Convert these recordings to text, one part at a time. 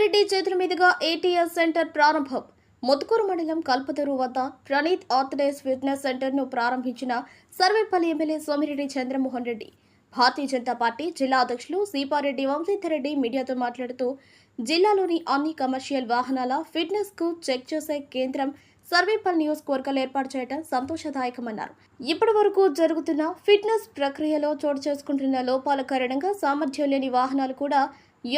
సోమిరెడ్డి చేతుల మీదుగా ATS centre ప్రారంభం. ముత్తుకూరు మండలం కల్పతూరు వద్ద ప్రణీత్ ఆర్థోడాక్స్ ఫిట్నెస్ సెంటర్ను ప్రారంభించిన సర్వేపల్లి ఎమ్మెల్యే సోమిరెడ్డి చంద్రమోహన్ రెడ్డి. భారతీయ జనతా పార్టీ జిల్లా అధ్యక్షులు సీపారెడ్డి వంశీధర్రెడ్డి మీడియాతో మాట్లాడుతూ, జిల్లాలోని అన్ని కమర్షియల్ వాహనాల ఫిట్నెస్ కు చెక్ చేసే కేంద్రం సర్వేపల్లి నియోజకవర్గాలు ఏర్పాటు చేయడం సంతోషదాయకమన్నారు. ఇప్పటి వరకు జరుగుతున్న ఫిట్నెస్ ప్రక్రియలో చోటు చేసుకుంటున్న లోపాల కారణంగా సామర్థ్యం లేని వాహనాలు కూడా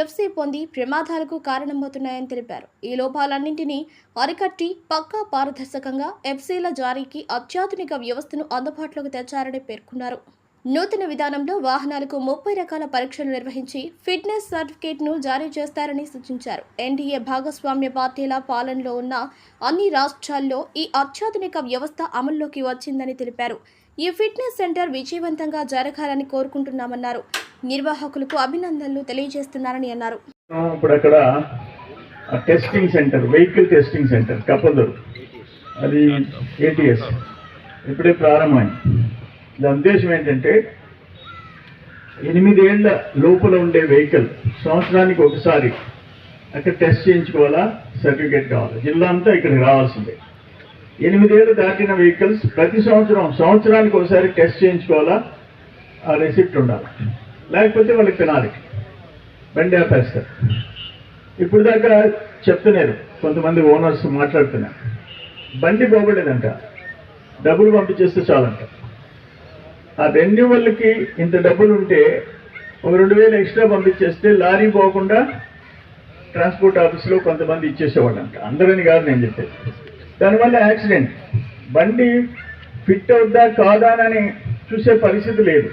ఎఫ్సీ పొంది ప్రమాదాలకు కారణమవుతున్నాయని తెలిపారు. ఈ లోపాలన్నింటినీ అరికట్టి పక్కా పారదర్శకంగా ఎఫ్సీల జారీకి అత్యాధునిక వ్యవస్థను అందుబాటులోకి తెచ్చారని పేర్కొన్నారు. నూతన విధానంలో వాహనాలకు 30 రకాల పరీక్షలు నిర్వహించి ఫిట్నెస్ సర్టిఫికేట్ను జారీ చేస్తారని సూచించారు. ఎన్డీఏ భాగస్వామ్య పార్టీల పాలనలో ఉన్న అన్ని రాష్ట్రాల్లో ఈ అత్యాధునిక వ్యవస్థ అమల్లోకి వచ్చిందని తెలిపారు. ఈ ఫిట్నెస్ సెంటర్ విజయవంతంగా జరగాలని కోరుకుంటున్నామన్నారు. నిర్వాహకులకు అభినందనలు తెలియజేస్తున్నారని అన్నారు. ఇప్పుడు అక్కడ testing centre, vehicle testing centre కప్పదూరు, అది ఏటీఎస్ ఇప్పుడే ప్రారంభమైంది. దాని ఉద్దేశం ఏంటంటే 8 ఏళ్ల లోపల ఉండే వెహికల్ సంవత్సరానికి ఒకసారి అక్కడ టెస్ట్ చేయించుకోవాలా, సర్టిఫికేట్ కావాలి. జిల్లా అంతా ఇక్కడికి రావాల్సిందే. 8 ఏళ్ళు దాటిన వెహికల్స్ ప్రతి సంవత్సరానికి ఒకసారి టెస్ట్ చేయించుకోవాలా, ఆ రెసిప్ట్ ఉండాలి. లేకపోతే వాళ్ళకి పెనాల్టీ, బండి ఆపేస్తారు. ఇప్పుడు దాకా చెప్తున్నారు కొంతమంది ఓనర్స్ మాట్లాడుతున్నారు, బండి పోగలేదంట, డబ్బులు పంపించేస్తే చాలంట. ఆ రెన్యువల్కి ఇంత డబ్బులు ఉంటే ఒక 2000 ఎక్స్ట్రా పంపించేస్తే లారీ పోకుండా ట్రాన్స్పోర్ట్ ఆఫీస్లో కొంతమంది ఇచ్చేసేవాళ్ళంట. అందరని కాదు నేను చెప్పేది. దానివల్ల యాక్సిడెంట్, బండి ఫిట్ అవుద్దా కాదా అని చూసే పరిస్థితి లేదు.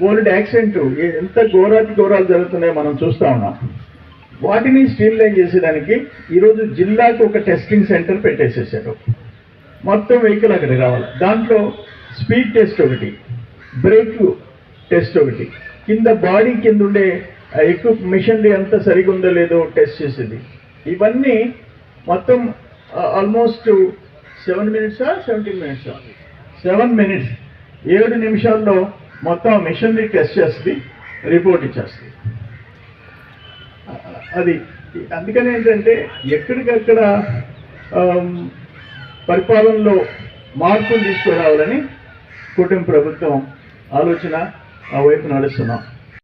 బోల్డ్ యాక్సిడెంట్, ఎంత ఘోరాలు జరుగుతున్నాయో మనం చూస్తూ ఉన్నాం. వాటిని స్ట్రీమ్లైన్ చేసేదానికి ఈరోజు జిల్లాకు ఒక టెస్టింగ్ సెంటర్ పెట్టేసేసారు. మొత్తం వెహికల్ అక్కడికి రావాలి. దాంట్లో స్పీడ్ టెస్ట్ ఒకటి, బ్రేక్ టెస్ట్ ఒకటి, కింద బాడీ కింద ఉండే ఎక్కువ మిషనరీ అంతా సరిగా ఉందో లేదో టెస్ట్ చేసేది. ఇవన్నీ మొత్తం ఆల్మోస్ట్ 7 మినిట్స్ 7 నిమిషాల్లో మొత్తం మిషనరీ టెస్ట్ చేస్తుంది, రిపోర్ట్ ఇచ్చేస్తుంది. అది అందుకని ఏంటంటే ఎక్కడికక్కడ పరిపాలనలో మార్పులు తీసుకురావాలని కూటమి ప్రభుత్వం ఆలోచన ఆ వైపు నడుస్తున్నాం.